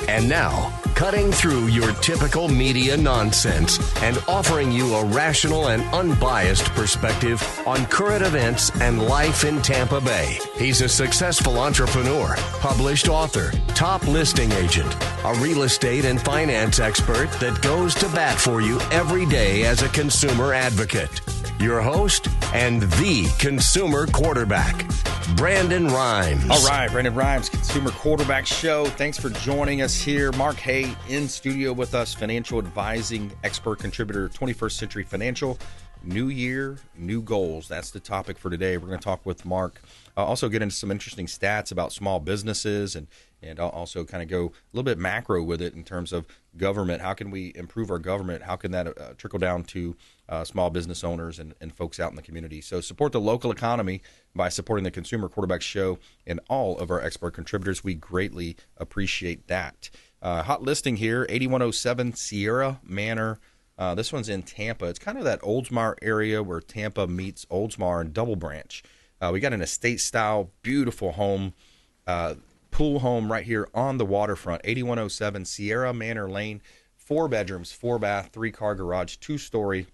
And now, cutting through your typical media nonsense and offering you a rational and unbiased perspective on current events and life in Tampa Bay. He's a successful entrepreneur, published author, top listing agent, a real estate and finance expert that goes to bat for you every day as a consumer advocate. Your host and the consumer quarterback, BRimes. All right, BRimes, Consumer Quarterback Show. Thanks for joining us here. Mark Haye in studio with us, financial advising expert contributor, 21st Century Financial. New year, new goals. That's the topic for today. We're going to talk with Mark. Also get into some interesting stats about small businesses and also kind of go a little bit macro with it in terms of government. How can we improve our government? How can that trickle down to small business owners and folks out in the community? So support the local economy by supporting the Consumer Quarterback Show and all of our expert contributors. We greatly appreciate that. Hot listing here, 8107 Sierra Manor. This one's in Tampa. It's kind of that Oldsmar area where Tampa meets Oldsmar and Double Branch. We got an estate-style, beautiful home, pool home right here on the waterfront, 8107 Sierra Manor Lane, 4 bedrooms, 4-bath, 3-car garage, 2-story,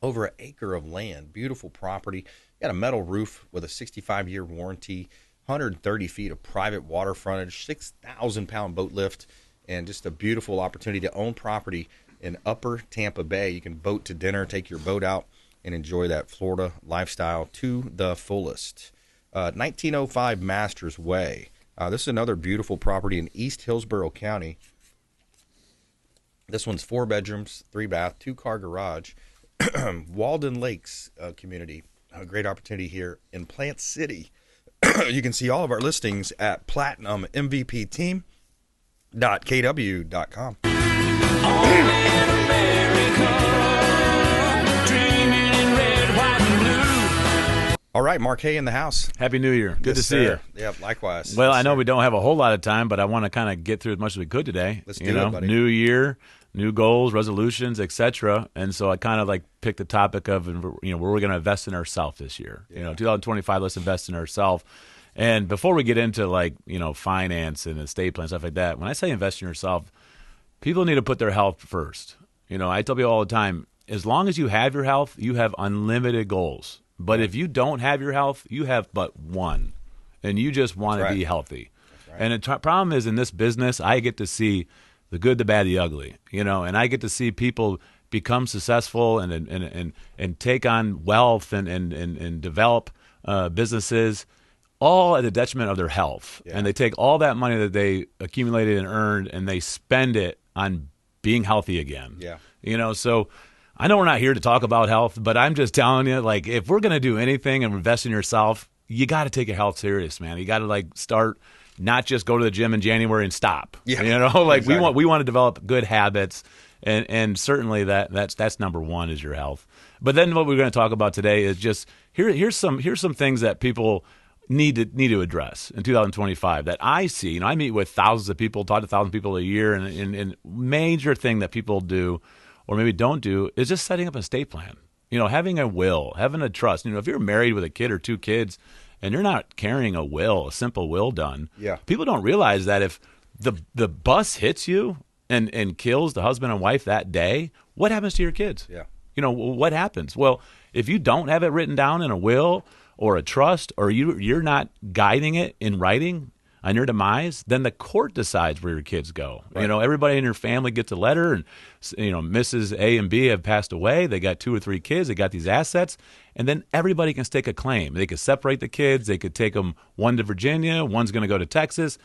over an acre of land, beautiful property. Got a metal roof with a 65-year warranty, 130 feet of private water frontage, 6,000-pound boat lift, and just a beautiful opportunity to own property in Upper Tampa Bay. You can boat to dinner, take your boat out, and enjoy that Florida lifestyle to the fullest. 1905 Masters Way. This is another beautiful property in East Hillsborough County. This one's 4 bedrooms, 3-bath, 2-car garage. Walden Lakes community. A great opportunity here in Plant City. You can see all of our listings at platinummvpteam.kw.com. All right, Mark Haye in the house. Happy New Year. Good to see you. Yeah, likewise. Well, yes, I know we don't have a whole lot of time, but I want to kind of get through as much as we could today. Let's do it, buddy. New year, new goals, resolutions, etc. And so I kind of like picked the topic of, where we're going to invest in ourselves this year. Yeah. 2025, let's invest in ourselves. And before we get into finance and estate plan, stuff like that, when I say invest in yourself, people need to put their health first. I tell people all the time, as long as you have your health, you have unlimited goals. But if you don't have your health, you have but one, and you just want to be healthy. Right. And the problem is in this business, I get to see the good, the bad, the ugly, and I get to see people become successful and take on wealth and develop businesses, all at the detriment of their health. Yeah. And they take all that money that they accumulated and earned, and they spend it on being healthy again. Yeah. So I know we're not here to talk about health, but I'm just telling you, if we're going to do anything and invest in yourself, you got to take your health serious, man. You got to start, not just go to the gym in January and stop. Yeah. Exactly. we want to develop good habits, and certainly that's number one is your health. But then what we're going to talk about today is just here's some things that people need to address in 2025 that I see. I meet with thousands of people, talk to thousands of people a year, and major thing that people do or maybe don't do is just setting up an estate plan. Having a will, having a trust. If you're married with a kid or 2 kids and you're not carrying a simple will done, people don't realize that if the bus hits you and kills the husband and wife that day, what happens to your kids? Yeah. What happens? Well, if you don't have it written down in a will or a trust, or you're not guiding it in writing on your demise, then the court decides where your kids go. Right. Everybody in your family gets a letter, and Mrs. A and B have passed away. They got 2 or 3 kids. They got these assets, and then everybody can stake a claim. They could separate the kids. They could take them, one to Virginia, one's going to go to Texas.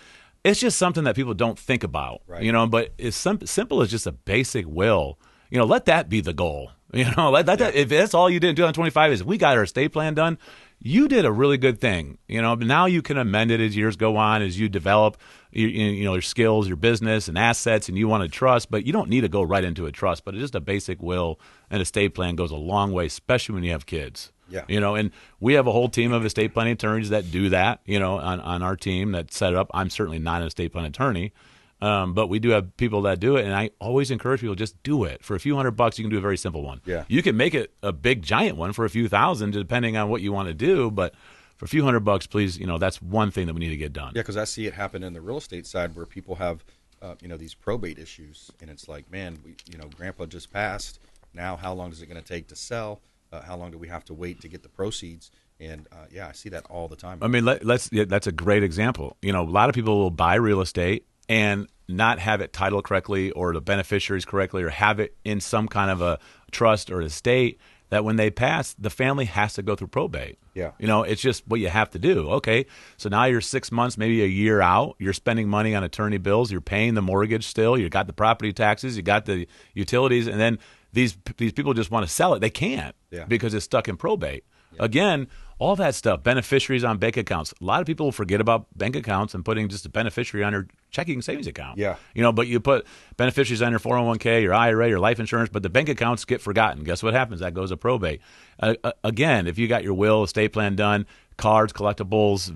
It's just something that people don't think about. Right. But it's simple as just a basic will. Let that be the goal. That, if that's all you did in 2025 is we got our estate plan done, you did a really good thing. Now you can amend it as years go on, as you develop your skills, your business and assets, and you want to trust, but you don't need to go right into a trust. But it's just a basic will and estate plan goes a long way, especially when you have kids. Yeah. And we have a whole team of estate planning attorneys that do that, on our team that set it up. I'm certainly not an estate plan attorney. But we do have people that do it, and I always encourage people, just do it. For a few $100, you can do a very simple one. Yeah. You can make it a big, giant one for a few thousand, depending on what you want to do, but for a few $100, please, that's one thing that we need to get done. Yeah, because I see it happen in the real estate side where people have these probate issues, and it's like, man, Grandpa just passed. Now, how long is it going to take to sell? How long do we have to wait to get the proceeds? And I see that all the time. I mean, that's a great example. A lot of people will buy real estate and not have it titled correctly or the beneficiaries correctly, or have it in some kind of a trust or estate that when they pass, the family has to go through probate. Yeah. It's just what you have to do. Okay, so now you're 6 months, maybe a year out. You're spending money on attorney bills. You're paying the mortgage still. You got the property taxes. You got the utilities, and then these people just want to sell it. They can't because it's stuck in probate. Yeah. Again, all that stuff, beneficiaries on bank accounts. A lot of people forget about bank accounts and putting just a beneficiary on their checking and savings account. Yeah. But you put beneficiaries on your 401k, your IRA, your life insurance, but the bank accounts get forgotten. Guess what happens? That goes to probate. Again, if you got your will, estate plan done, cards, collectibles,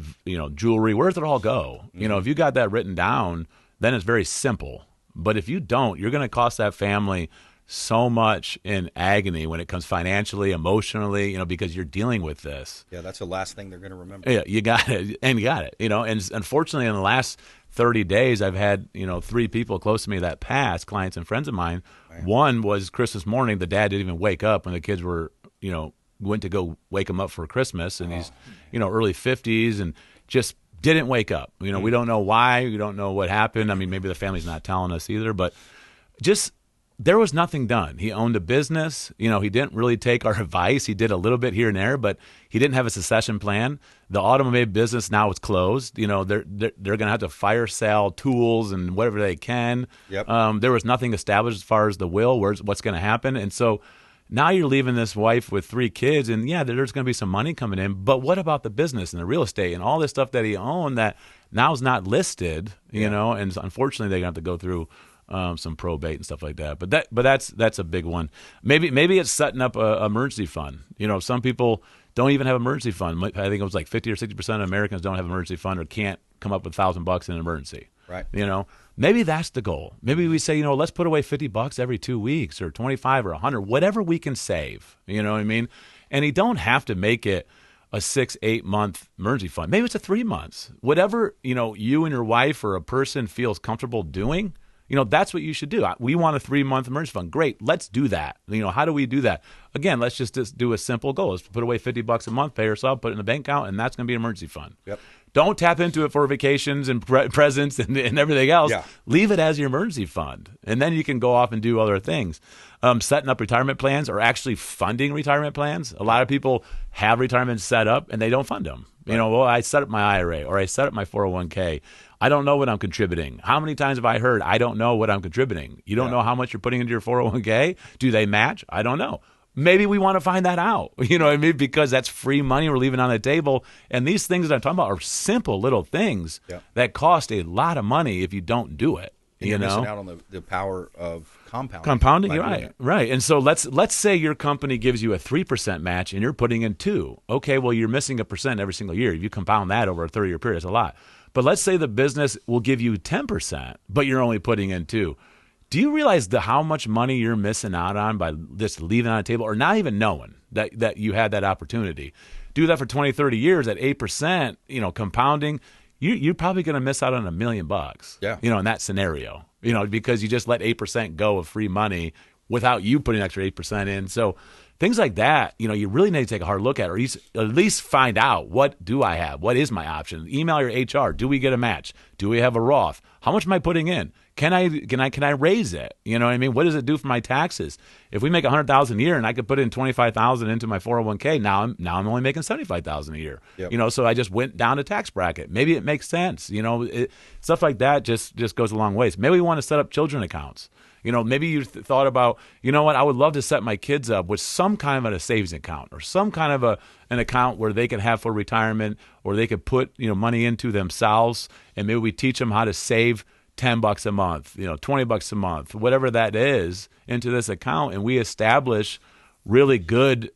jewelry, where does it all go? Mm-hmm. If you got that written down, then it's very simple. But if you don't, you're going to cost that family so much in agony when it comes financially, emotionally, because you're dealing with this. Yeah, that's the last thing they're going to remember. Yeah, you got it. And unfortunately in the last 30 days, I've had, 3 people close to me that passed, clients and friends of mine. Man. One was Christmas morning. The dad didn't even wake up when the kids were, went to go wake him up for Christmas. And he's, early 50s and just didn't wake up. We don't know why. We don't know what happened. I mean, maybe the family's not telling us either, but just there was nothing done. He owned a business. He didn't really take our advice. He did a little bit here and there, but he didn't have a succession plan. The automobile business now is closed. They're going to have to fire sale tools and whatever they can. Yep. There was nothing established as far as the will, what's going to happen. And so now you're leaving this wife with 3 kids, and there's going to be some money coming in. But what about the business and the real estate and all this stuff that he owned that now is not listed? And unfortunately, they're going to have to go through some probate and stuff like that. But that's a big one. Maybe it's setting up a emergency fund. Some people don't even have an emergency fund. I think it was like 50 or 60% of Americans don't have an emergency fund or can't come up with $1,000 in an emergency. Right. Maybe that's the goal. Maybe we say, let's put away $50 every 2 weeks or 25 or 100, whatever we can save. You know what I mean? And you don't have to make it a 6-8 month emergency fund. Maybe it's a 3 months. Whatever, you and your wife or a person feels comfortable doing. That's what you should do. We want a 3-month emergency fund. Great. Let's do that. How do we do that? Again, let's just do a simple goal. Let's put away $50 a month, pay yourself, put it in a bank account, and that's going to be an emergency fund. Yep. Don't tap into it for vacations and presents and everything else. Yeah. Leave it as your emergency fund, and then you can go off and do other things. Setting up retirement plans or actually funding retirement plans. A lot of people have retirement set up, and they don't fund them. Right. I set up my IRA or I set up my 401k. I don't know what I'm contributing. How many times have I heard, I don't know what I'm contributing? You don't know how much you're putting into your 401k? Do they match? I don't know. Maybe we want to find that out, because that's free money we're leaving on the table. And these things that I'm talking about are simple little things that cost a lot of money if you don't do it. And you're missing out on the power of compounding. Compounding, right. And so let's say your company gives you a 3% match and you're putting in 2. Okay, well, you're missing 1% every single year. If you compound that over a 30-year period, that's a lot. But let's say the business will give you 10%, but you're only putting in 2. Do you realize how much money you're missing out on by just leaving it on the table or not even knowing that you had that opportunity? Do that for 20, 30 years at 8%, compounding, you're probably going to miss out on $1 million. Yeah. In that scenario, because you just let 8% go of free money without you putting an extra 8% in. So things like that, you really need to take a hard look at, or at least find out, what do I have? What is my option? Email your HR. Do we get a match? Do we have a Roth? How much am I putting in? Can I raise it? You know what I mean? What does it do for my taxes? If we make $100,000 a year and I could put in $25,000 into my 401k, now I'm only making $75,000 a year. Yep. So I just went down a tax bracket. Maybe it makes sense. Stuff like that just goes a long ways. Maybe we want to set up children accounts. Maybe you thought about, I would love to set my kids up with some kind of a savings account or some kind of an account where they can have for retirement, or they could put, money into themselves, and maybe we teach them how to save $10 a month, $20 a month, whatever that is, into this account, and we establish really good,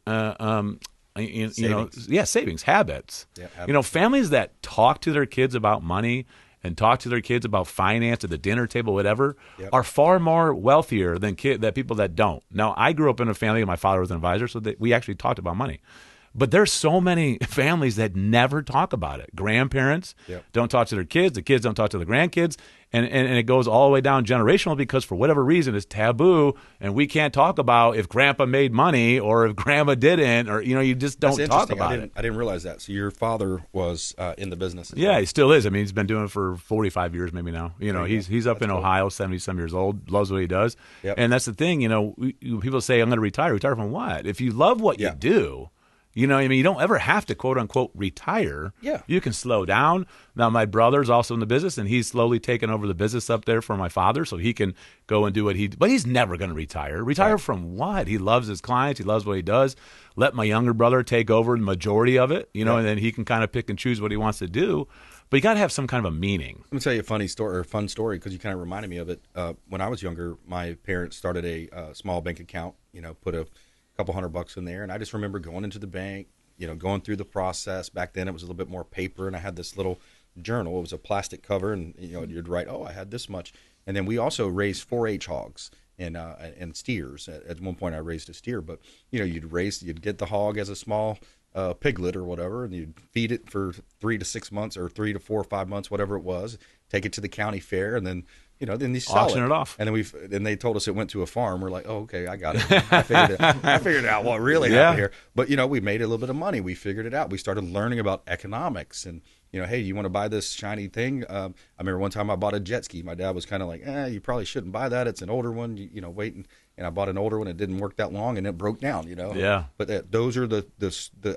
savings habits. Yeah, families that talk to their kids about money and talk to their kids about finance at the dinner table, whatever, are far more wealthier than people that don't. Now, I grew up in a family, and my father was an advisor, so we actually talked about money. But there's so many families that never talk about it. Grandparents don't talk to their kids. The kids don't talk to the grandkids. And it goes all the way down generational because for whatever reason it's taboo and we can't talk about if grandpa made money or if grandma didn't, or, you just don't talk about it. I didn't realize that. So your father was in the business. Yeah, he still is. I mean, he's been doing it for 45 years maybe now. He's up in Ohio, 70-some years old, loves what he does. Yep. And that's the thing, people say, I'm going to retire. Retire from what? If you love what you do, you don't ever have to, quote unquote, retire. Yeah. You can slow down. Now, my brother's also in the business, and he's slowly taken over the business up there for my father, so he can go and do what but he's never going to retire. Retire from what? He loves his clients. He loves what he does. Let my younger brother take over the majority of it, and then he can kind of pick and choose what he wants to do. But you got to have some kind of a meaning. Let me tell you a fun story, because you kind of reminded me of it. When I was younger, my parents started a small bank account, put a couple $100 in there, and I just remember going into the bank, going through the process. Back then it was a little bit more paper, and I had this little journal. It was a plastic cover, and you'd write, I had this much. And then we also raised 4-H hogs and steers. At one point I raised a steer, but you'd get the hog as a small piglet or whatever, and you'd feed it for 3 to 6 months, or 3 to 4 or 5 months, whatever it was, take it to the county fair, and then then you sell auction it off. And then they told us it went to a farm. We're like, oh, okay, I got it. I figured out what really happened here. But, we made a little bit of money. We figured it out. We started learning about economics and, hey, you want to buy this shiny thing? I remember one time I bought a jet ski. My dad was kind of like, you probably shouldn't buy that. It's an older one, wait. And I bought an older one. It didn't work that long, and it broke down, Yeah. But those are the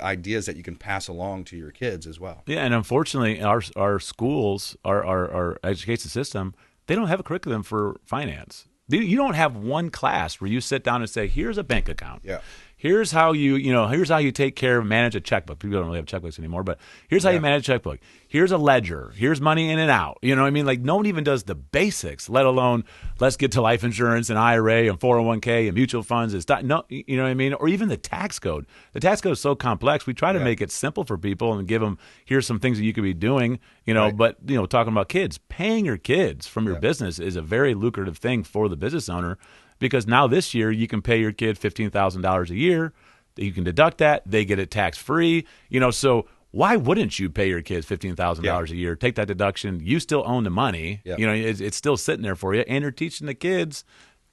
ideas that you can pass along to your kids as well. Yeah, and unfortunately, our schools, our education system, they don't have a curriculum for finance. You don't have one class where you sit down and say, here's a bank account. Yeah. Here's how here's how you take care of, manage a checkbook. People don't really have checkbooks anymore, but here's how you manage a checkbook. Here's a ledger. Here's money in and out. Like no one even does the basics, let alone let's get to life insurance and IRA and 401k and mutual funds. No, you know what I mean? Or even the tax code. The tax code is so complex. We try to make it simple for people and give them, here's some things that you could be doing, but, talking about kids, paying your kids from your business is a very lucrative thing for the business owner. Because now this year you can pay your kid $15,000 a year. You can deduct that. They get it tax-free. So why wouldn't you pay your kids $15,000 a year? Take that deduction. You still own the money. Yeah. It's still sitting there for you, and you're teaching the kids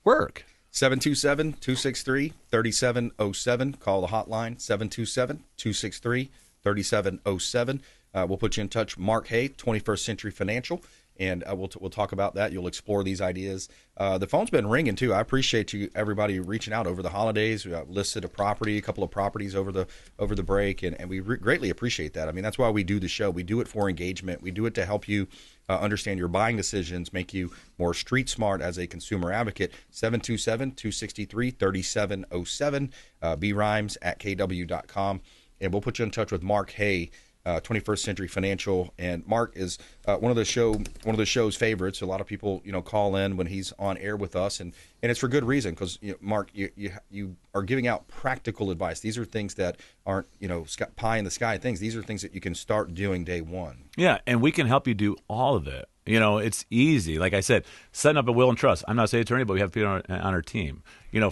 work. 727-263-3707. Call the hotline, 727-263-3707. We'll put you in touch. Mark Haye, 21st Century Financial. And we'll talk about that. You'll explore these ideas. The phone's been ringing, too. I appreciate everybody reaching out over the holidays. We listed a couple of properties over the break, and we greatly appreciate that. I mean, that's why we do the show. We do it for engagement. We do it to help you understand your buying decisions, make you more street smart as a consumer advocate. 727-263-3707, BRimes at kw.com. And we'll put you in touch with Mark Haye, 21st Century Financial. And Mark is one of the show's favorites. A lot of people call in when he's on air with us, and it's for good reason, because Mark, you are giving out practical advice. These are things that aren't pie in the sky things. These are things that you can start doing day one. Yeah, and we can help you do all of it. It's easy. Like I said, setting up a will and trust. I'm not a state attorney, but we have people on our team.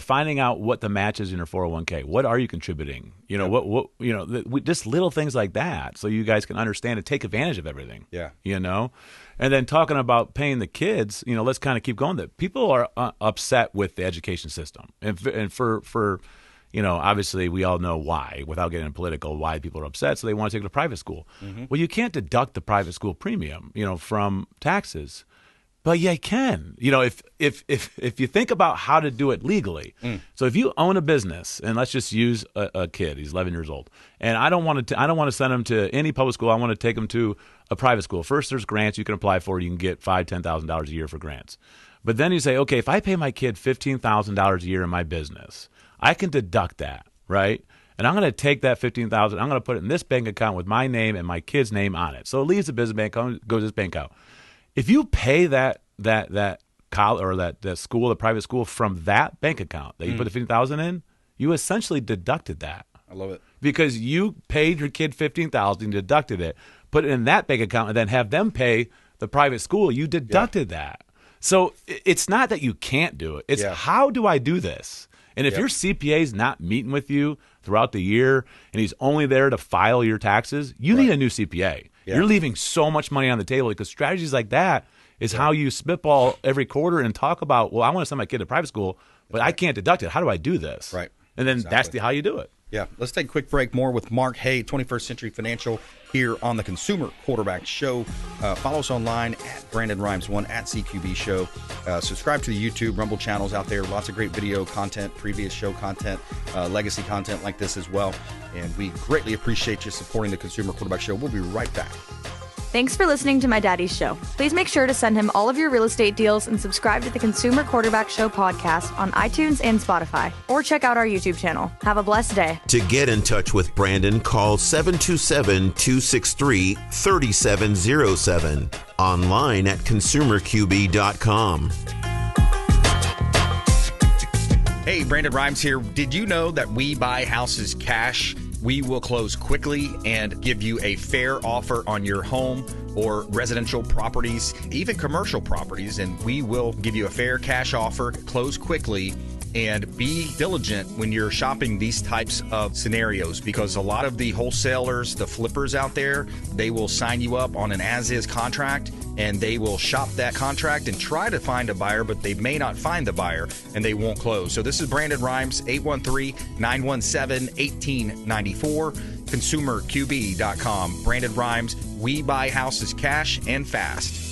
Finding out what the match is in your 401k. What are you contributing? Just little things like that, so you guys can understand and take advantage of everything. Yeah. And then talking about paying the kids, let's kind of keep going. That people are upset with the education system, and for obviously we all know why, without getting political, why people are upset. So they want to take it to private school. Mm-hmm. Well, you can't deduct the private school premium, from taxes, but you can. If you think about how to do it legally. So if you own a business, and let's just use a kid, he's 11 years old, and I don't want to send him to any public school. I want to take him to a private school. First, there's grants you can apply for. You can get $5,000-$10,000 a year for grants. But then you say, okay, if I pay my kid $15,000 a year in my business, I can deduct that, right? And I'm going to take that $15,000. I'm going to put it in this bank account with my name and my kid's name on it. So it leaves the business bank, goes to this bank account. If you pay that college or that school, the private school, from that bank account that you put the $15,000 in, you essentially deducted that. I love it, because you paid your kid $15,000, and deducted it, put it in that bank account, and then have them pay the private school. You deducted that. So it's not that you can't do it. It's how do I do this? And if your CPA is not meeting with you throughout the year and he's only there to file your taxes, you need a new CPA. Yeah. You're leaving so much money on the table because strategies like that is how you spitball every quarter and talk about, well, I want to send my kid to private school, but I can't deduct it. How do I do this? Right. And then that's how you do it. Yeah. Let's take a quick break. More with Mark Haye, 21st Century Financial, here on the Consumer Quarterback Show. Follow us online at BrandonRimes1 at CQB Show. Subscribe to the YouTube, Rumble channels out there. Lots of great video content, previous show content, legacy content like this as well. And we greatly appreciate you supporting the Consumer Quarterback Show. We'll be right back. Thanks for listening to my daddy's show. Please make sure to send him all of your real estate deals and subscribe to the Consumer Quarterback Show podcast on iTunes and Spotify, or check out our YouTube channel. Have a blessed day. To get in touch with Brandon, call 727-263-3707. Online at consumerqb.com. Hey, Brandon Rimes here. Did you know that we buy houses cash? We will close quickly and give you a fair offer on your home or residential properties, even commercial properties, and we will give you a fair cash offer, close quickly, and be diligent when you're shopping these types of scenarios, because a lot of the wholesalers, the flippers out there, they will sign you up on an as-is contract, and they will shop that contract and try to find a buyer, but they may not find the buyer, and they won't close. So this is Brandon Rimes, 813-917-1894, consumerqb.com. Brandon Rimes, we buy houses cash and fast.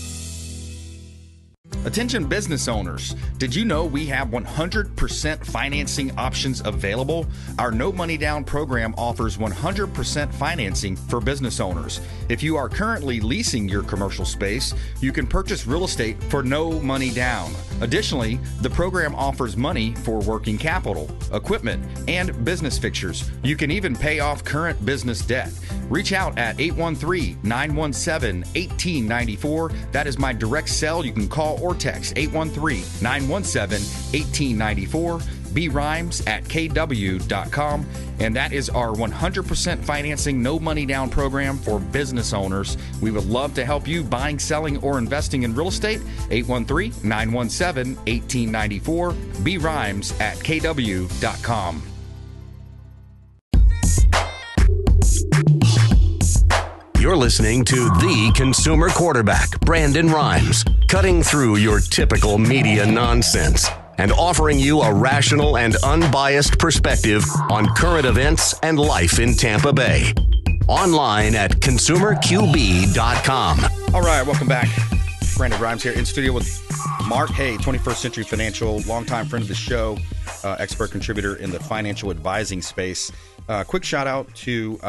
Attention business owners, did you know we have 100% financing options available? Our no money down program offers 100% financing for business owners. If you are currently leasing your commercial space, you can purchase real estate for no money down. Additionally, the program offers money for working capital, equipment, and business fixtures. You can even pay off current business debt. Reach out at 813-917-1894. That is my direct cell. You can call or text 813-917-1894. BRimes at kw.com. And that is our 100% financing, no money down program for business owners. We would love to help you buying, selling, or investing in real estate. 813-917-1894. BRimes at kw.com. You're listening to the Consumer Quarterback, Brandon Rimes, cutting through your typical media nonsense and offering you a rational and unbiased perspective on current events and life in Tampa Bay. Online at consumerqb.com. All right, welcome back. Brandon Rimes here in studio with Mark Haye, 21st Century Financial, longtime friend of the show, expert contributor in the financial advising space. Quick shout out to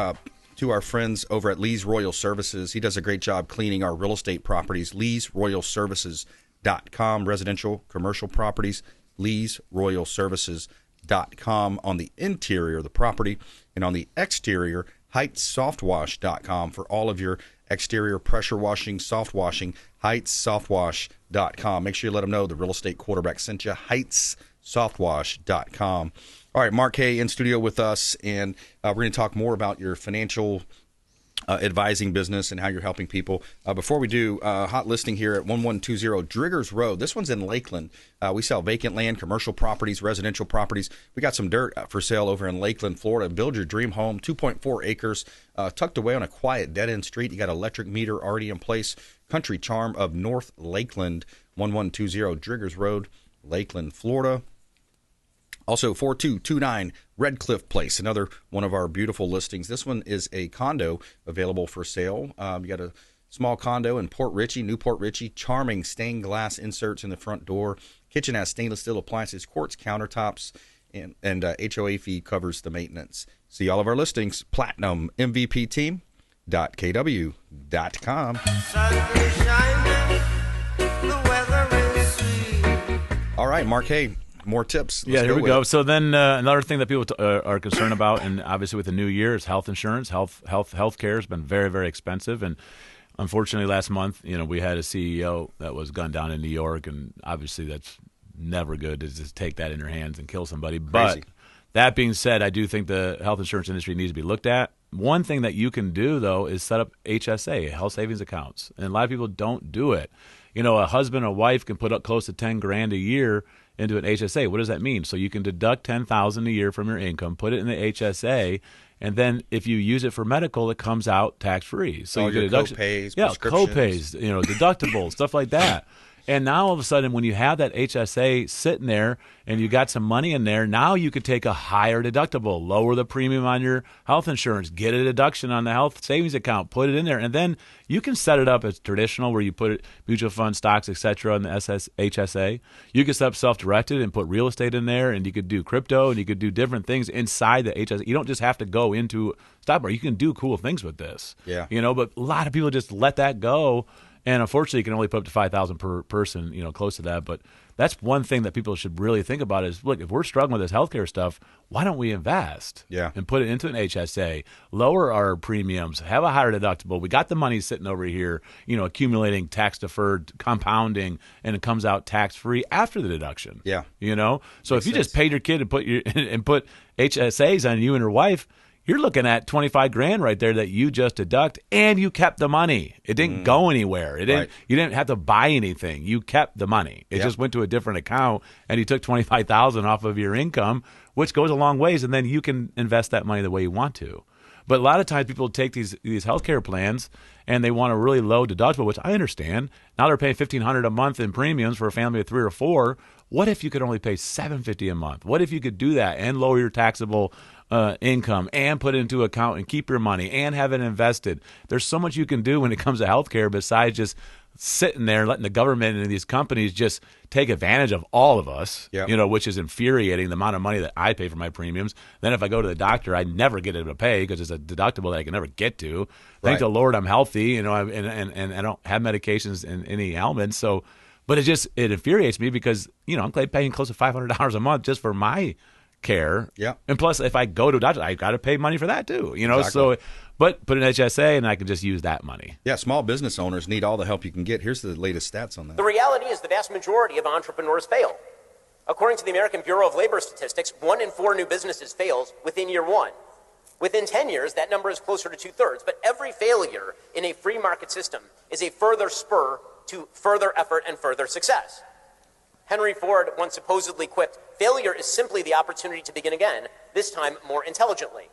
our friends over at Lee's Royal Services. He does a great job cleaning our real estate properties. Lee'sRoyalServices.com, residential, commercial properties. Lee'sRoyalServices.com on the interior of the property, and on the exterior, HeightsSoftWash.com for all of your exterior pressure washing, soft washing. HeightsSoftWash.com. Make sure you let them know the real estate quarterback sent you. HeightsSoftWash.com. All right, Mark Haye in studio with us, and we're going to talk more about your financial advising business and how you're helping people. Before we do, hot listing here at 1120 Driggers Road. This one's in Lakeland. We sell vacant land, commercial properties, residential properties. We got some dirt for sale over in Lakeland, Florida. Build your dream home, 2.4 acres, tucked away on a quiet dead-end street. You got electric meter already in place. Country charm of North Lakeland, 1120 Driggers Road, Lakeland, Florida. Also, 4229 Red Cliff Place, another one of our beautiful listings. This one is a condo available for sale. You got a small condo in Port Richey, Newport Richey. Charming stained glass inserts in the front door. Kitchen has stainless steel appliances, quartz countertops, and HOA fee covers the maintenance. See all of our listings, Platinum MVP Team.kw.com. All right, Mark Haye. More tips. Yeah, here we go. So then another thing that people are concerned about, and obviously with the new year, is health insurance. Health care has been very, very expensive. And unfortunately last month, we had a CEO that was gunned down in New York, and obviously that's never good to just take that in your hands and kill somebody. Crazy. But that being said, I do think the health insurance industry needs to be looked at. one thing that you can do, though, is set up HSA, health savings accounts. And a lot of people don't do it. A husband or wife can put up close to $10,000 a year into an HSA. What does that mean? So you can deduct $10,000 a year from your income, put it in the HSA, and then if you use it for medical, it comes out tax-free. So all you your get co-pays, co-pays, deductibles, stuff like that. And now all of a sudden, when you have that HSA sitting there and you got some money in there, now you could take a higher deductible, lower the premium on your health insurance, get a deduction on the health savings account, put it in there, and then you can set it up as traditional where you put it, mutual funds, stocks, etc. in the HSA. You can set up self-directed and put real estate in there, and you could do crypto, and you could do different things inside the HSA. You don't just have to go into stock market. You can do cool things with this. Yeah. But a lot of people just let that go. And unfortunately, you can only put up to $5,000 per person, close to that. But that's one thing that people should really think about is, look, if we're struggling with this healthcare stuff, why don't we invest and put it into an HSA, lower our premiums, have a higher deductible? We got the money sitting over here, accumulating tax-deferred, compounding, and it comes out tax-free after the deduction. Yeah. So if you just paid your kid and put HSAs on you and your wife, you're looking at $25,000 right there that you just deduct, and you kept the money. It didn't go anywhere. You didn't have to buy anything. You kept the money. It just went to a different account, and you took $25,000 off of your income, which goes a long ways, and then you can invest that money the way you want to. But a lot of times people take these healthcare plans and they want a really low deductible, which I understand. Now they're paying $1,500 a month in premiums for a family of 3 or 4. What if you could only pay $750 a month? What if you could do that and lower your taxable income and put it into account and keep your money and have it invested? There's so much you can do when it comes to healthcare besides just sitting there letting the government and these companies just take advantage of all of us, which is infuriating, the amount of money that I pay for my premiums. Then if I go to the doctor, I never get it to pay because it's a deductible that I can never get to. Thank the Lord I'm healthy, and I don't have medications and any ailments. So, but it infuriates me because, I'm paying close to $500 a month just for my care. Yeah. And plus, if I go to a doctor, I got to pay money for that too. Exactly. So, but put an HSA and I can just use that money. Yeah, small business owners need all the help you can get. Here's the latest stats on that. The reality is the vast majority of entrepreneurs fail. According to the American Bureau of Labor Statistics, 1 in 4 new businesses fails within year 1. Within 10 years, that number is closer to 2/3. But every failure in a free market system is a further spur to further effort and further success. Henry Ford once supposedly quipped, "Failure is simply the opportunity to begin again, this time more intelligently."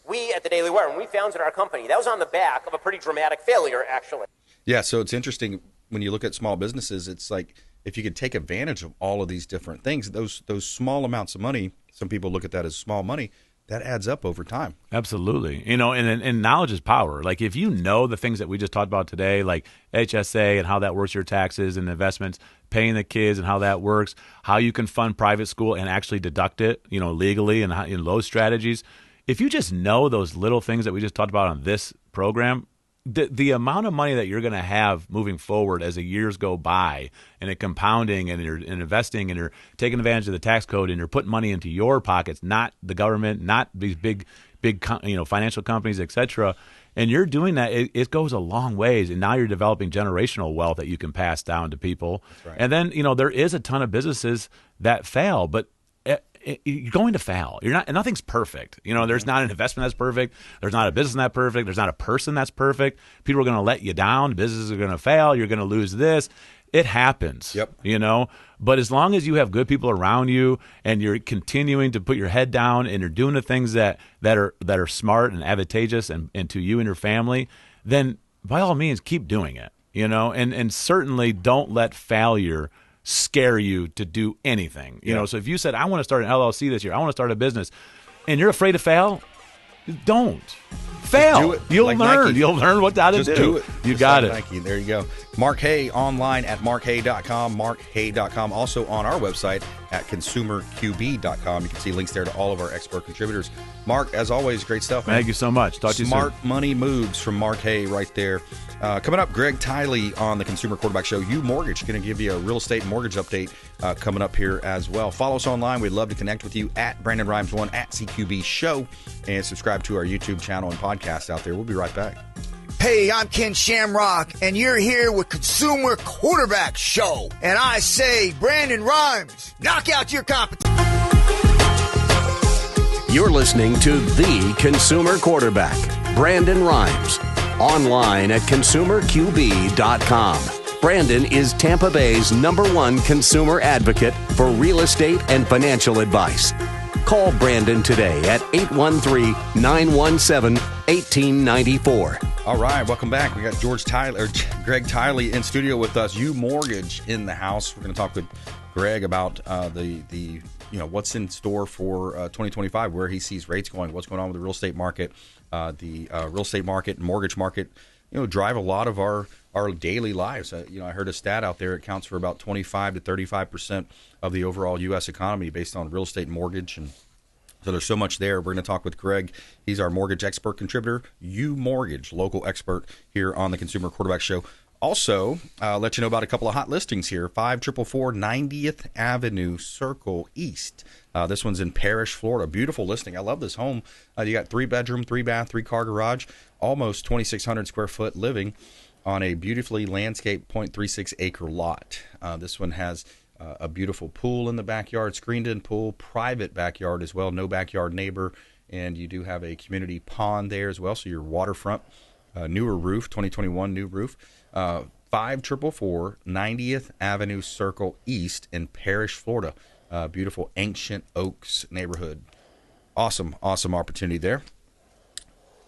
We at the Daily Wire, when we founded our company, that was on the back of a pretty dramatic failure, actually. Yeah, so it's interesting when you look at small businesses, it's like if you could take advantage of all of these different things, those small amounts of money, some people look at that as small money, that adds up over time. Absolutely. And knowledge is power. Like if you know the things that we just talked about today, like HSA and how that works, your taxes and investments, paying the kids and how that works, how you can fund private school and actually deduct it, legally and in those strategies. If you just know those little things that we just talked about on this program, the amount of money that you're going to have moving forward as the years go by and it compounding and you're investing and you're taking advantage of the tax code and you're putting money into your pockets, not the government, not these big financial companies, etc. And you're doing that, it goes a long ways. And now you're developing generational wealth that you can pass down to people. That's right. And then, there is a ton of businesses that fail, but you're going to fail. Nothing's perfect. There's not an investment that's perfect. There's not a business that's perfect. There's not a person that's perfect. People are going to let you down. Businesses are going to fail. You're going to lose this. It happens. Yep. But as long as you have good people around you and you're continuing to put your head down and you're doing the things that are smart and advantageous and to you and your family, then by all means keep doing it. And certainly don't let failure scare you to do anything. So if you said, I want to start an LLC this year, I want to start a business, and you're afraid to fail, don't fail. Do it. You'll like learn. Nike. You'll learn what to do. Just do it. You Just got like it. Nike. There you go. Mark Haye online at markhaye.com, markhaye.com. Also on our website at consumerqb.com. You can see links there to all of our expert contributors. Mark, as always, great stuff, man. Thank you so much. Talk to you soon. Smart money moves from Mark Haye right there. Coming up, Greg Tily on the Consumer Quarterback Show. UMortgage going to give you a real estate mortgage update coming up here as well. Follow us online. We'd love to connect with you at BrandonRimes1 at CQB Show, and subscribe to our YouTube channel and podcast out there. We'll be right back. Hey, I'm Ken Shamrock, and you're here with Consumer Quarterback Show. And I say, Brandon Rhymes, knock out your competition. You're listening to the Consumer Quarterback, Brandon Rimes. Online at consumerqb.com. Brandon is Tampa Bay's #1 consumer advocate for real estate and financial advice. Call Brandon today at 813-917-1894. All right, welcome back. We got Greg Tily in studio with us. UMortgage in the house. We're going to talk with Greg about the what's in store for 2025, where he sees rates going, what's going on with the real estate market. The real estate market and mortgage market, drive a lot of our daily lives. I heard a stat out there. It counts for about 25 to 35% of the overall U.S. economy based on real estate and mortgage. And so there's so much there. We're going to talk with Greg. He's our mortgage expert contributor, UMortgage, local expert here on the Consumer Quarterback Show. Also, let you know about a couple of hot listings here. 5444 90th Avenue Circle East. This one's in Parrish, Florida. Beautiful listing. I love this home. You got 3-bedroom, 3-bath, 3-car garage, almost 2,600 square foot living on a beautifully landscaped 0.36 acre lot. This one has a beautiful pool in the backyard, screened-in pool, private backyard as well, no backyard neighbor, and you do have a community pond there as well, so your waterfront, newer roof, 2021 new roof. 5444 90th Avenue Circle East in Parrish, Florida. Beautiful Ancient Oaks neighborhood. Awesome opportunity there.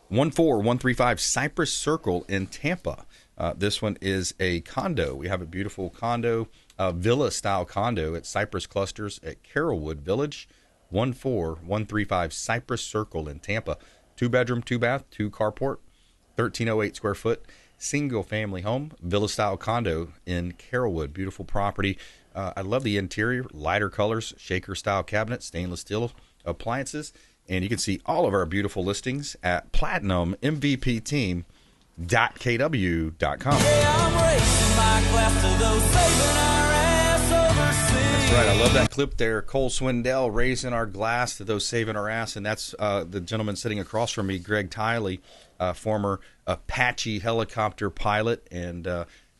14135 Cypress Circle in Tampa. This one is a condo. We have a beautiful condo, villa-style condo at Cypress Clusters at Carrollwood Village. 14135 Cypress Circle in Tampa. 2-bedroom, 2-bath, 2-carport, 1,308 square foot. Single-family home, villa-style condo in Carrollwood. Beautiful property. I love the interior, lighter colors, shaker-style cabinets, stainless steel appliances. And you can see all of our beautiful listings at platinummvpteam.kw.com. That's right. I love that clip there. Cole Swindell raising our glass to those saving our ass. And that's the gentleman sitting across from me, Greg Tily, former Apache helicopter pilot and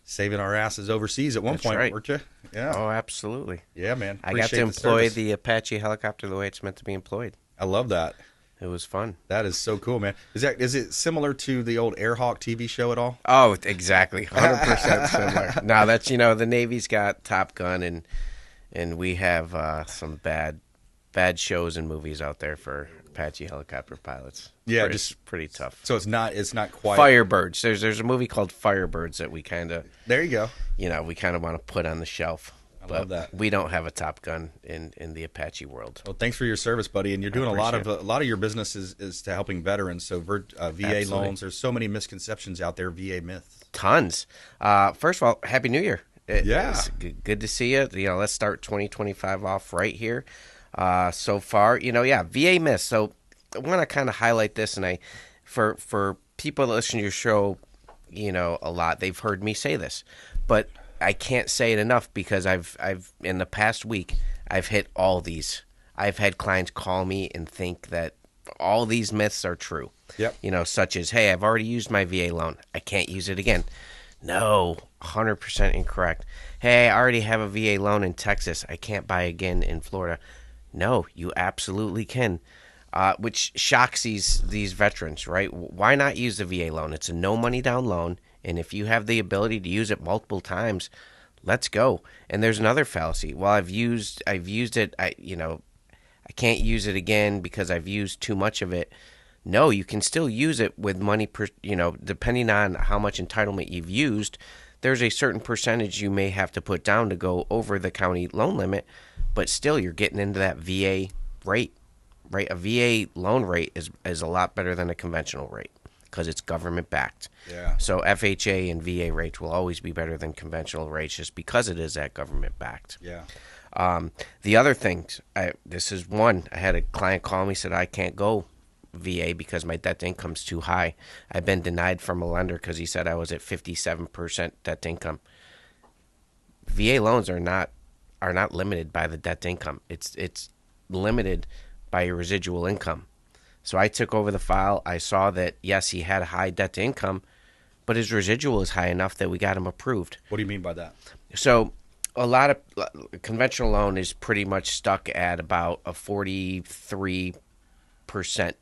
saving our asses overseas at one point, right. weren't you? Yeah. Oh, absolutely. Yeah, man. I got to employ the Apache helicopter the way it's meant to be employed. I love that. It was fun. That is so cool, man. Is it similar to the old Airhawk TV show at all? Oh, exactly. 100% similar. No, that's, the Navy's got Top Gun, and we have some bad shows and movies out there for Apache helicopter pilots. Yeah, just pretty tough. So it's not quite Firebirds. There's a movie called Firebirds that we kind of There you go. We kind of want to put on the shelf. I love that. We don't have a Top Gun in the Apache world. Well, thanks for your service, buddy. And you're doing a lot of your business is to helping veterans. So VA Absolutely. loans. There's so many misconceptions out there. VA myths. Tons. First of all, Happy New Year. It's good to see you. Let's start 2025 off right here. So far, VA myths. So I want to kind of highlight this, and for people that listen to your show, a lot, they've heard me say this, but I can't say it enough because I've in the past week I've hit all these. I've had clients call me and think that all these myths are true. Yep. Such as, hey, I've already used my VA loan, I can't use it again. No, 100% incorrect. Hey, I already have a VA loan in Texas, I can't buy again in Florida. No, you absolutely can. Which shocks these veterans, right? Why not use the VA loan? It's a no money down loan, and if you have the ability to use it multiple times, let's go. And there's another fallacy. Well, I've used it. I can't use it again because I've used too much of it. No, you can still use it with money depending on how much entitlement you've used. There's a certain percentage you may have to put down to go over the county loan limit, but still you're getting into that VA rate, right? A VA loan rate is a lot better than a conventional rate because it's government backed. Yeah. So FHA and VA rates will always be better than conventional rates just because it is that government backed. Yeah. The other things, this is one. I had a client call me, said I can't go VA because my debt to income's too high. I've been denied from a lender because he said I was at 57% debt to income. VA loans are not limited by the debt to income. It's limited by your residual income. So I took over the file. I saw that, yes, he had a high debt to income, but his residual is high enough that we got him approved. What do you mean by that? So a lot of conventional loan is pretty much stuck at about a 43 58%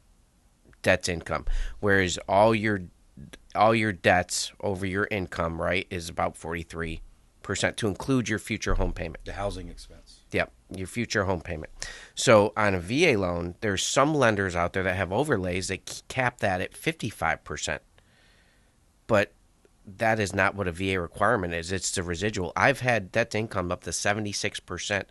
debt to income, whereas all your debts over your income, right, is about 43% to include your future home payment. The housing expense. Yep, your future home payment. So on a VA loan, there's some lenders out there that have overlays that cap that at 55%. But that is not what a VA requirement is. It's the residual. I've had debt to income up to 76%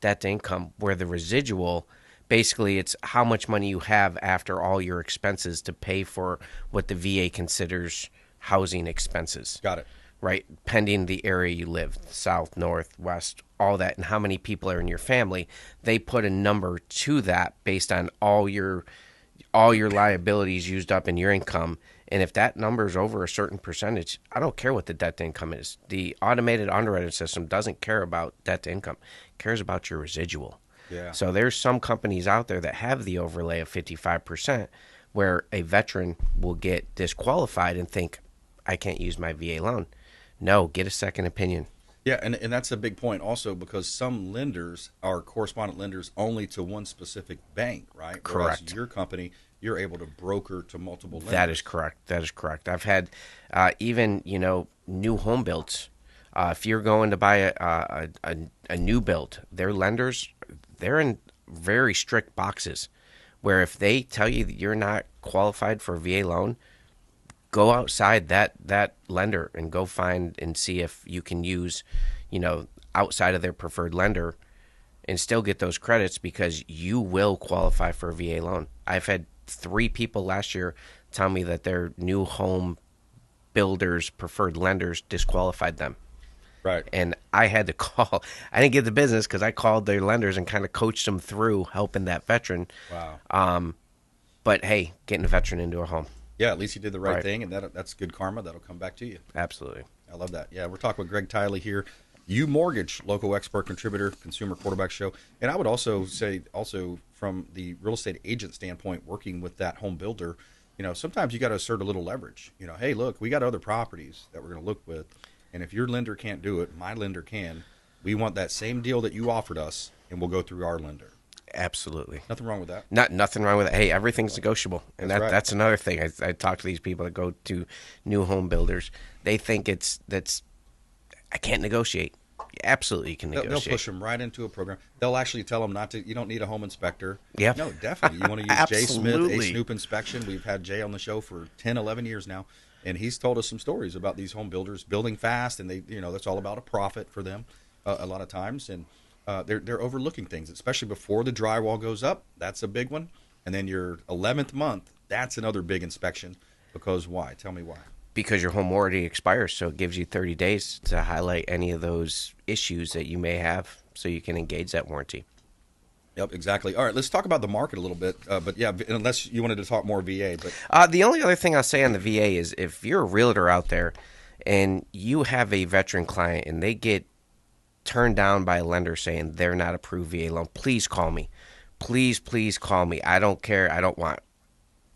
debt to income, where the residual, basically it's how much money you have after all your expenses to pay for what the VA considers housing expenses. Got it. Right, pending the area you live, south, north, west, all that, and how many people are in your family. They put a number to that based on all your liabilities used up in your income. And if that number is over a certain percentage, I don't care what the debt to income is. The automated underwriting system doesn't care about debt to income. It cares about your residual. Yeah. So there's some companies out there that have the overlay of 55% where a veteran will get disqualified and think, I can't use my VA loan. No, get a second opinion. Yeah, and that's a big point also, because some lenders are correspondent lenders only to one specific bank, right? Correct. Whereas your company, you're able to broker to multiple lenders. That is correct. That is correct. I've had even, new home builds. If you're going to buy a new build, their lenders, they're in very strict boxes where if they tell you that you're not qualified for a VA loan, go outside that lender and go find and see if you can use, outside of their preferred lender and still get those credits, because you will qualify for a VA loan. I've had 3 people last year tell me that their new home builders' preferred lenders disqualified them. Right. And I had to call. I didn't get the business because I called their lenders and kind of coached them through helping that veteran. Wow. But, hey, getting a veteran into a home. Yeah, at least you did the right Right. thing, and that's good karma. That'll come back to you. Absolutely. I love that. Yeah, we're talking with Greg Tily here, UMortgage, local expert contributor, consumer quarterback show. And I would also say, from the real estate agent standpoint, working with that home builder, sometimes you got to assert a little leverage. Hey, look, we got other properties that we're going to look with, and if your lender can't do it, my lender can. We want that same deal that you offered us, and we'll go through our lender. Absolutely. Nothing wrong with that. Nothing wrong with it. Hey, everything's negotiable. And That's right. that's another thing. I talk to these people that go to new home builders. They think I can't negotiate. Absolutely, you can negotiate. They'll push them right into a program. They'll actually tell them you don't need a home inspector. Yeah. No, definitely. You want to use Jay Smith, Absolutely. Snoop Inspection. We've had Jay on the show for 10, 11 years now, and he's told us some stories about these home builders building fast, and that's all about a profit for them a lot of times, and they're overlooking things, especially before the drywall goes up. That's a big one. And then your 11th month, that's another big inspection. Because why? Tell me why. Because your home warranty expires, so it gives you 30 days to highlight any of those issues that you may have so you can engage that warranty. Yep, exactly. All right, let's talk about the market a little bit. But yeah, unless you wanted to talk more VA. But the only other thing I'll say on the VA is if you're a realtor out there and you have a veteran client and they get turned down by a lender saying they're not approved VA loan, please call me. Please call me. I don't care. I don't want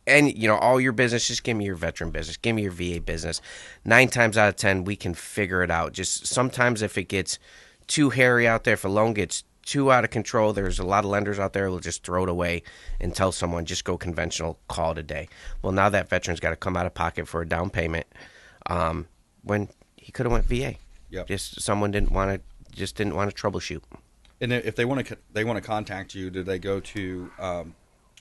any, all your business. Just give me your veteran business. Give me your VA business. 9 times out of 10, we can figure it out. Just sometimes if it gets too hairy out there, if a loan gets too out of control, there's a lot of lenders out there who will just throw it away and tell someone, just go conventional, call it a day. Well, now that veteran's got to come out of pocket for a down payment when he could have went VA. Yep. Just someone didn't want to troubleshoot. And if they want to contact you, do they go to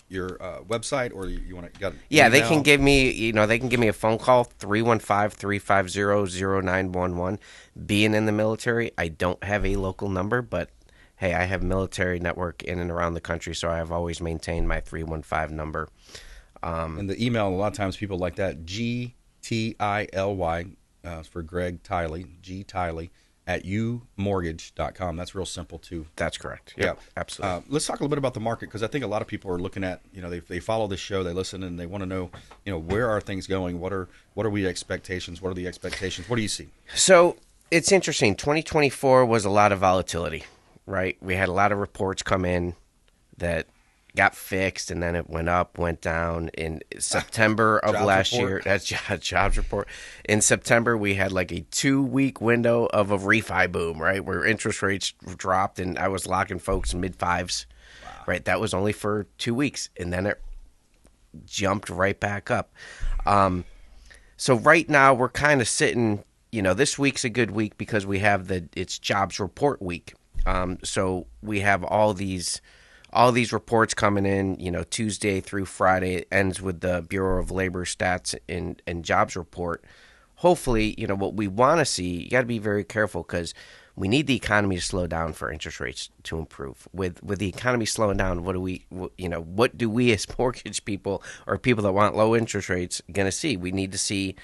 your website, or you want to? Yeah, they can give me. They can give me a phone call, 315-350-0911. Being in the military, I don't have a local number, but hey, I have military network in and around the country, so I have always maintained my 315 number. And the email, a lot of times people like that, GTILY for Greg Tily, G Tily at UMortgage.com. That's real simple too. That's correct. Yep, Yeah, absolutely. Let's talk a little bit about the market, because I think a lot of people are looking at, they follow this show, they listen, and they want to know, where are things going? What are we expectations? What are the expectations? What do you see? So it's interesting. 2024 was a lot of volatility, right? We had a lot of reports come in that got fixed, and then it went up, went down. In September of last year, that's jobs report. In September, we had like a 2-week window of a refi boom, right, where interest rates dropped, and I was locking folks mid-5s, right? That was only for 2 weeks, and then it jumped right back up. So right now we're kind of sitting, this week's a good week because we have it's jobs report week. So we have all these reports coming in, Tuesday through Friday. It ends with the Bureau of Labor stats and jobs report. Hopefully, what we want to see, you got to be very careful because we need the economy to slow down for interest rates to improve. With the economy slowing down, what do we as mortgage people or people that want low interest rates going to see? We need to see,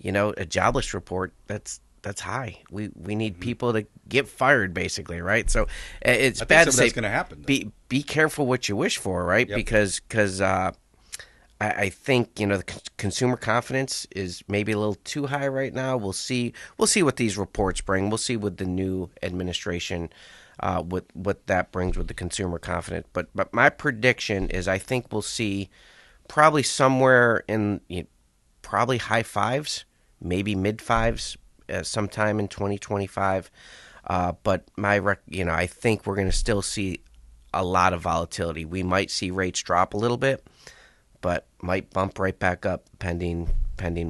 a jobless report that's high. We need people to get fired, basically, right? So it's bad to say that's going to happen. Be careful what you wish for, right? Yep. Because I think the consumer confidence is maybe a little too high right now. We'll see what these reports bring. We'll see what the new administration what that brings with the consumer confidence. But my prediction is I think we'll see probably somewhere in probably high fives, maybe mid fives, sometime in 2025. But I think we're going to still see a lot of volatility. We might see rates drop a little bit, but might bump right back up pending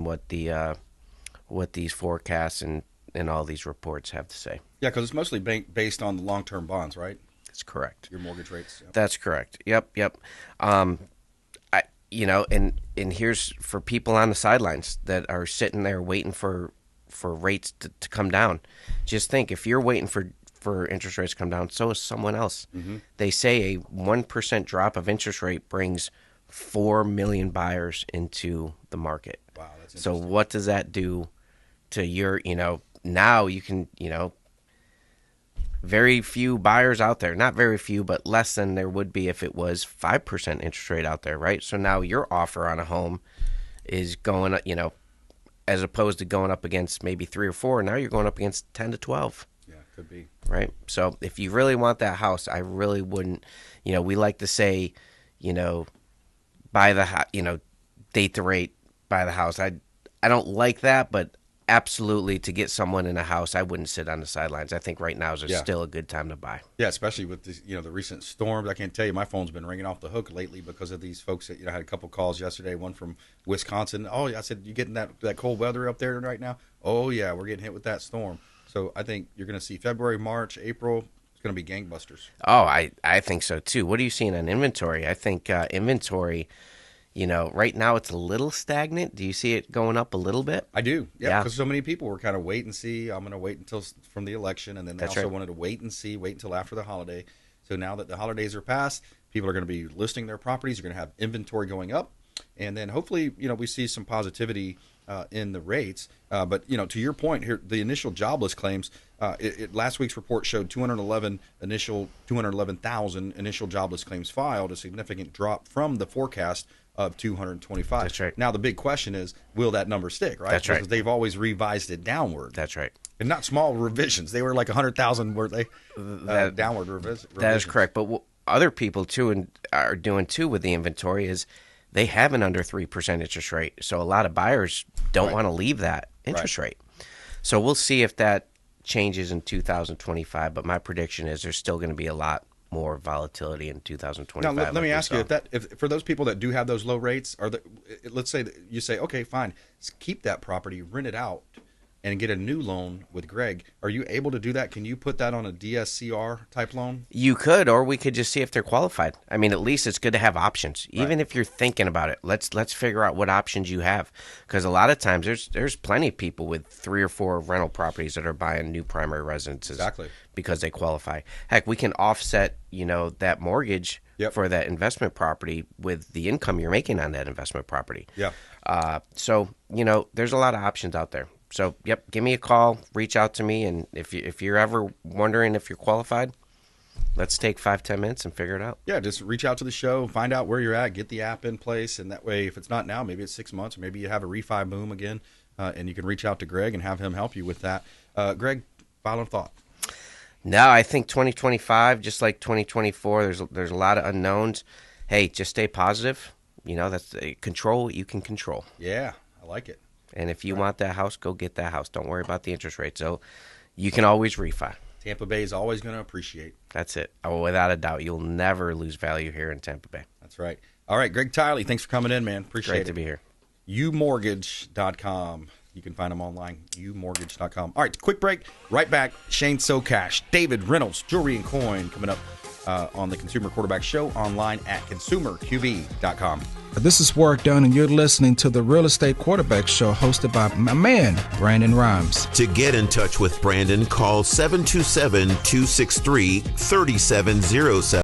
what these forecasts and all these reports have to say. Yeah, because it's mostly based on the long-term bonds, right? That's correct. Your mortgage rates. Yep. That's correct. Yep. And here's for people on the sidelines that are sitting there waiting for rates to come down. Just think, if you're waiting for interest rates to come down, so is someone else. Mm-hmm. They say a 1% drop of interest rate brings 4 million buyers into the market. Wow, that's so interesting. what does that do to your, now you can, very few buyers out there, not very few, but less than there would be if it was 5% interest rate out there, right? So now your offer on a home is going, as opposed to going up against maybe 3 or 4, now you're going up against 10 to 12. Yeah, could be. Right? So if you really want that house, I really wouldn't, we like to say, buy the, date the rate, buy the house. I don't like that, but absolutely to get someone in a house, I wouldn't sit on the sidelines. I think right now is still a good time to buy. Yeah, especially with this, the recent storms. I can't tell you, my phone's been ringing off the hook lately because of these folks that, I had a couple calls yesterday, one from Wisconsin. Oh, yeah, I said, you getting that cold weather up there right now? Oh, yeah, we're getting hit with that storm. So I think you're going to see February, March, April, it's going to be gangbusters. Oh, I think so too. What are you seeing on inventory? I think inventory, right now it's a little stagnant. Do you see it going up a little bit? I do. Yeah, because so many people were kind of wait and see. I'm going to wait until from the election, and then they also wanted to wait until after the holiday. So now that the holidays are past, people are going to be listing their properties. You're going to have inventory going up, and then hopefully, we see some positivity in the rates. But to your point here, the initial jobless claims, last week's report showed 211,000 initial jobless claims filed, a significant drop from the forecast of 225. That's right. Now the big question is, will that number stick? Right. That's right. Because they've always revised it downward. That's right. And not small revisions. They were like 100,000 were they downward revisions. That is correct. But what other people too are doing too with the inventory is they have an under 3% interest rate. So a lot of buyers don't want to leave that interest rate. So we'll see if that changes in 2025. But my prediction is there's still going to be a lot more volatility in 2025. Now, let me ask you, if for those people that do have those low rates, let's say that you say, okay, fine, keep that property, rent it out, and get a new loan with Greg. Are you able to do that? Can you put that on a DSCR type loan? You could, or we could just see if they're qualified. I mean, at least it's good to have options. Even if you're thinking about it, let's figure out what options you have. Because a lot of times there's plenty of people with 3 or 4 rental properties that are buying new primary residences because they qualify. Heck, we can offset, that mortgage for that investment property with the income you're making on that investment property. Yeah. So, there's a lot of options out there. So, give me a call, reach out to me, and if you're ever wondering if you're qualified, let's take 5-10 minutes and figure it out. Yeah, just reach out to the show, find out where you're at, get the app in place, and that way, if it's not now, maybe it's 6 months, or maybe you have a refi boom again, and you can reach out to Greg and have him help you with that. Greg, final thought. No, I think 2025, just like 2024, there's a lot of unknowns. Hey, just stay positive. That's control what you can control. Yeah, I like it. And if you want that house, go get that house. Don't worry about the interest rate. So you can always refi. Tampa Bay is always going to appreciate. That's it. Oh, without a doubt. You'll never lose value here in Tampa Bay. That's right. All right, Greg Tily, thanks for coming in, man. Appreciate it. Great to be here. UMortgage.com. You can find them online, umortgage.com. All right, quick break. Right back. Shane Socash, David Reynolds, Jewelry and Coin coming up on the Consumer Quarterback Show online at consumerqb.com. This is Work Done, and you're listening to the Real Estate Quarterback Show hosted by my man, Brandon Rhymes. To get in touch with Brandon, call 727-263-3707.